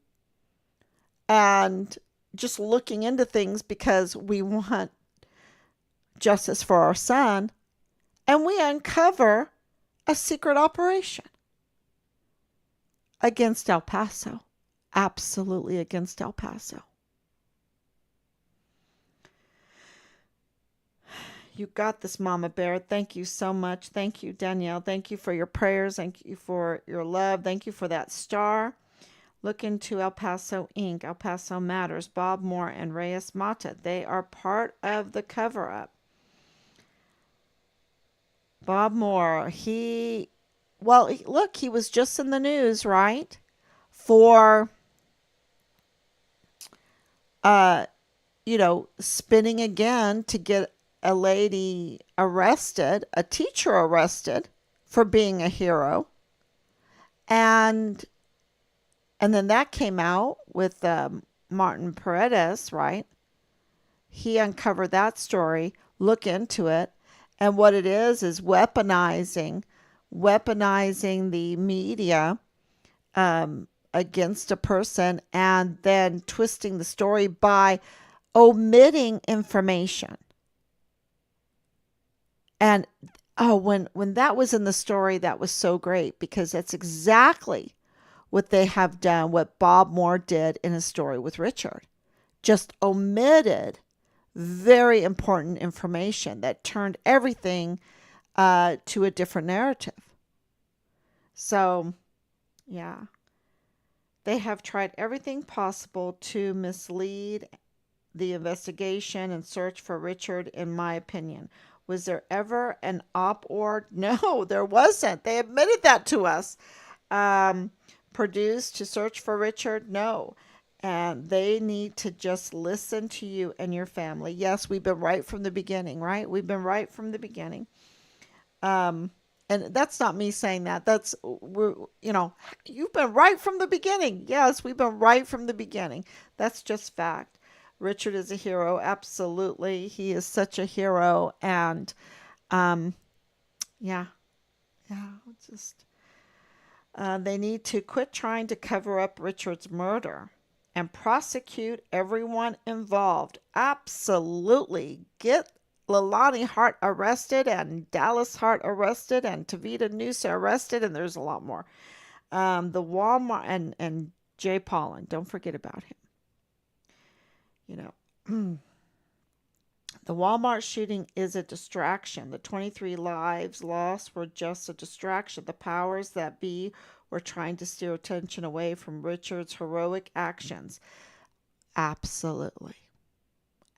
and just looking into things because we want justice for our son. And we uncover a secret operation against El Paso. Absolutely against El Paso. You got this, Mama Bear. Thank you so much. Thank you, Danielle. Thank you for your prayers. Thank you for your love. Thank you for that star. Look into El Paso Inc., El Paso Matters, Bob Moore and Reyes Mata. They are part of the cover-up. Bob Moore, he was just in the news, right? For, spinning again to get a lady arrested, a teacher arrested for being a hero. And then that came out with Martin Paredes, right? He uncovered that story. Look into it. And what it is weaponizing the media against a person, and then twisting the story by omitting information. And when that was in the story, that was so great, because that's exactly what they have done, what Bob Moore did in his story with Richard. Just omitted very important information that turned everything to a different narrative. So, yeah, they have tried everything possible to mislead the investigation and search for Richard, in my opinion. Was there ever an op-ord? No, there wasn't. They admitted that to us. Um, Produced to search for Richard? No. And they need to just listen to you and your family. Yes, we've been right from the beginning, right? We've been right from the beginning. Um, and that's not me saying that. That's we're you've been right from the beginning. Yes, we've been right from the beginning. That's just fact. Richard is a hero, absolutely. He is such a hero, and um, yeah, yeah. Just they need to quit trying to cover up Richard's murder and prosecute everyone involved. Absolutely, get Leilani Hart arrested and Dallas Hart arrested and Tavita Nusa arrested, and there's a lot more. The Walmart and Jay Paulin, don't forget about him. You know, the Walmart shooting is a distraction. The 23 lives lost were just a distraction. The powers that be were trying to steer attention away from Richard's heroic actions. Absolutely.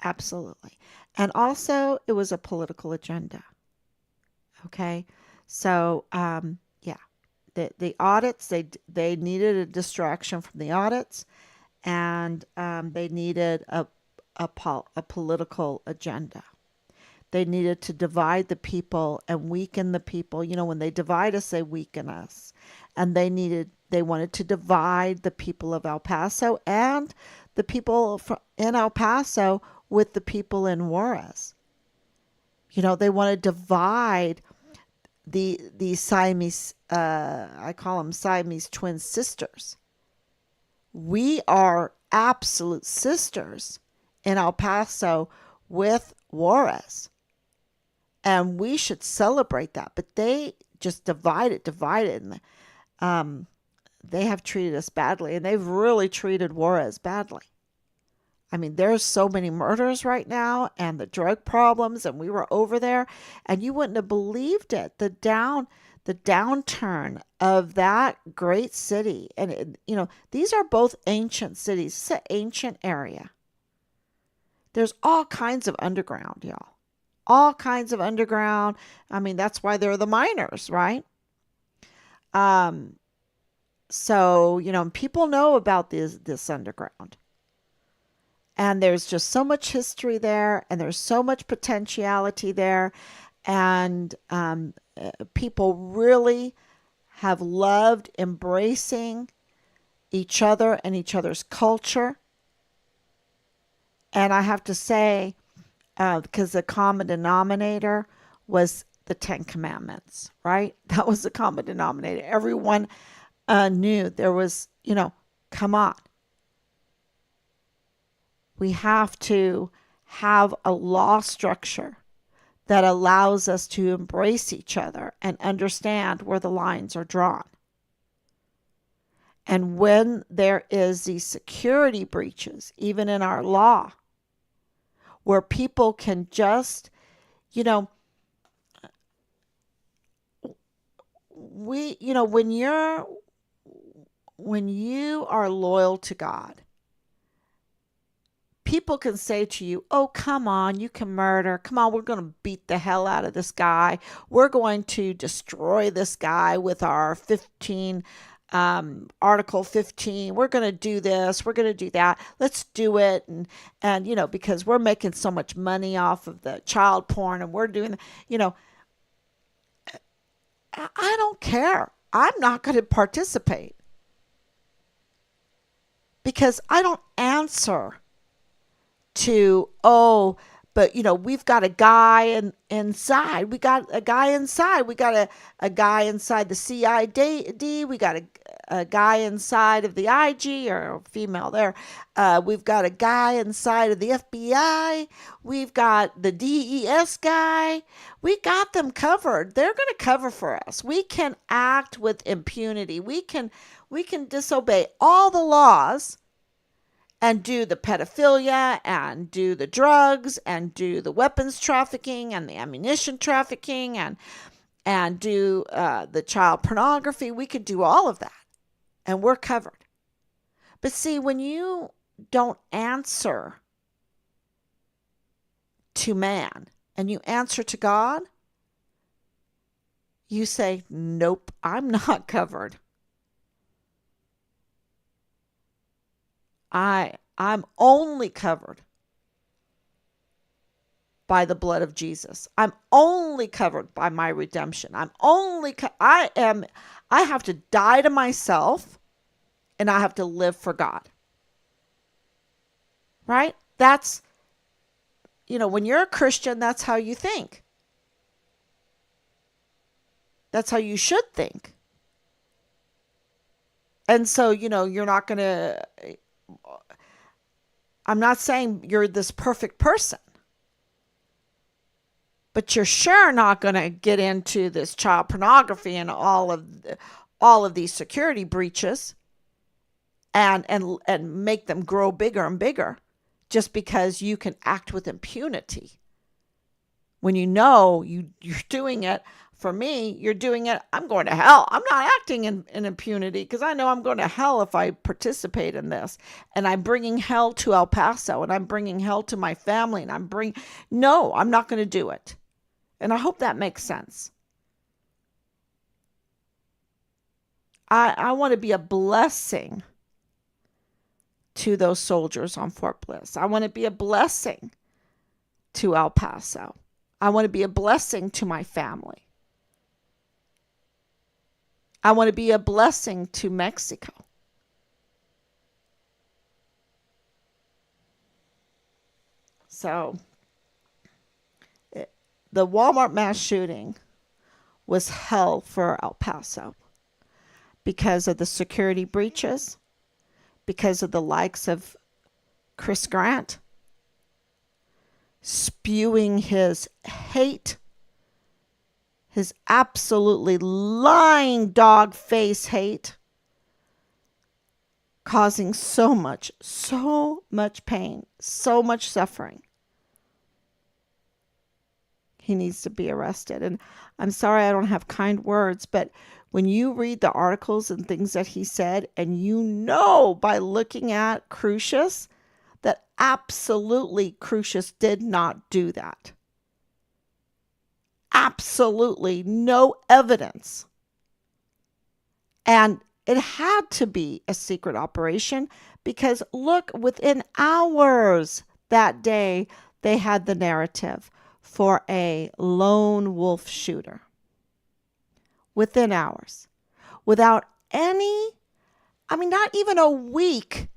Absolutely. And also, it was a political agenda. Okay. So, yeah, the audits, they needed a distraction from the audits, and they needed a political agenda. They needed to divide the people and weaken the people. You know, when they divide us, they weaken us. And they wanted to divide the people of El Paso and the people in El Paso with the people in Juarez. You know, they want to divide the Siamese, I call them Siamese twin sisters. We are absolute sisters in El Paso with Juarez. And we should celebrate that. But they just divided. And they have treated us badly. And they've really treated Juarez badly. I mean, there's so many murders right now and the drug problems. And we were over there. And you wouldn't have believed it. The downturn of that great city. And, these are both ancient cities. It's an ancient area. There's all kinds of underground, y'all. All kinds of underground. I mean, that's why they're the miners, right? Um, so, people know about this underground. And there's just so much history there, and there's so much potentiality there. And people really have loved embracing each other and each other's culture. And I have to say, because the common denominator was the Ten Commandments, right? That was the common denominator. Everyone knew there was, come on. We have to have a law structure that allows us to embrace each other and understand where the lines are drawn. And when there is these security breaches, even in our law, where people can just, when you are loyal to God, people can say to you, oh, come on, you can murder. Come on, we're going to beat the hell out of this guy. We're going to destroy this guy with our Article 15. We're going to do this. We're going to do that. Let's do it. And because we're making so much money off of the child porn, and we're doing, I don't care. I'm not going to participate because I don't answer to, but we've got a guy inside. We got a guy inside. We got a guy inside the CID. We got a guy inside of the IG, or female there. We've got a guy inside of the FBI. We've got the DES guy. We got them covered. They're going to cover for us. We can act with impunity. We can disobey all the laws and do the pedophilia and do the drugs and do the weapons trafficking and the ammunition trafficking and do the child pornography. We could do all of that, and we're covered. But see, when you don't answer to man and you answer to God, you say, nope, I'm not covered. I'm only covered by the blood of Jesus. I'm only covered by my redemption. I have to die to myself, and I have to live for God. Right? That's, when you're a Christian, that's how you think. That's how you should think. And so, you're not going to, I'm not saying you're this perfect person, but you're sure not going to get into this child pornography and all of these security breaches and make them grow bigger and bigger just because you can act with impunity. When you're doing it, for me, you're doing it, I'm going to hell. I'm not acting in impunity because I know I'm going to hell if I participate in this. And I'm bringing hell to El Paso, and I'm bringing hell to my family, and no, I'm not going to do it. And I hope that makes sense. I want to be a blessing to those soldiers on Fort Bliss. I want to be a blessing to El Paso. I want to be a blessing to my family. I want to be a blessing to Mexico. So, the Walmart mass shooting was hell for El Paso because of the security breaches, because of the likes of Chris Grant spewing his hate, his absolutely lying dog face hate, causing so much pain, so much suffering. He needs to be arrested. And I'm sorry I don't have kind words, but when you read the articles and things that he said, and by looking at Crucius, that absolutely Crucius did not do that. Absolutely no evidence. And it had to be a secret operation because look, within hours that day, they had the narrative for a lone wolf shooter. Within hours. Without not even a week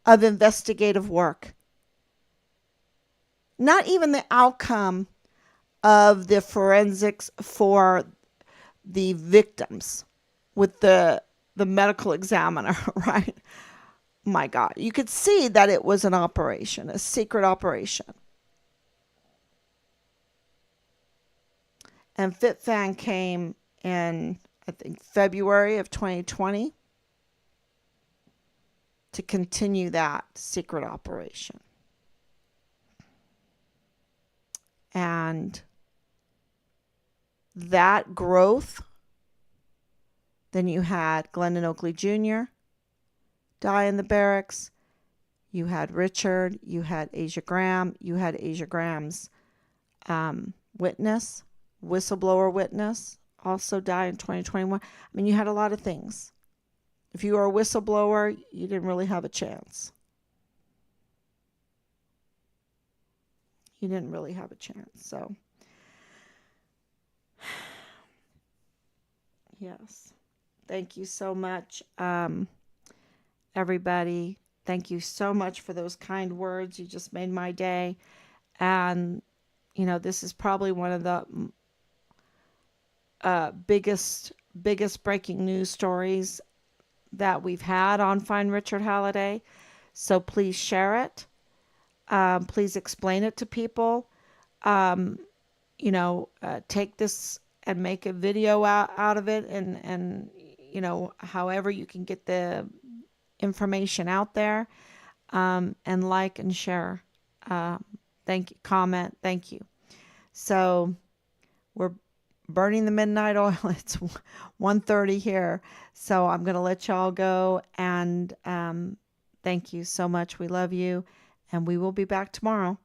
of investigative work. Not even the outcome of the forensics for the victims with the medical examiner, right? My God. You could see that it was an operation, a secret operation. And FitFan came in, I think, February of 2020 to continue that secret operation. And that growth, then you had Glendon Oakley Jr. die in the barracks. You had Richard. You had Asia Graham. You had Asia Graham's whistleblower witness, also die in 2021. You had a lot of things. If you were a whistleblower, you didn't really have a chance. You didn't really have a chance. So, yes. Thank you so much, everybody. Thank you so much for those kind words. You just made my day. And, this is probably one of the biggest breaking news stories that we've had on Find Richard Halliday. So please share it. Please explain it to people. Take this and make a video out of it, and however you can get the information out there. and like and share. Thank you. Comment. Thank you. So we're burning the midnight oil. It's 1:30 here. So I'm going to let y'all go. And thank you so much. We love you. And we will be back tomorrow.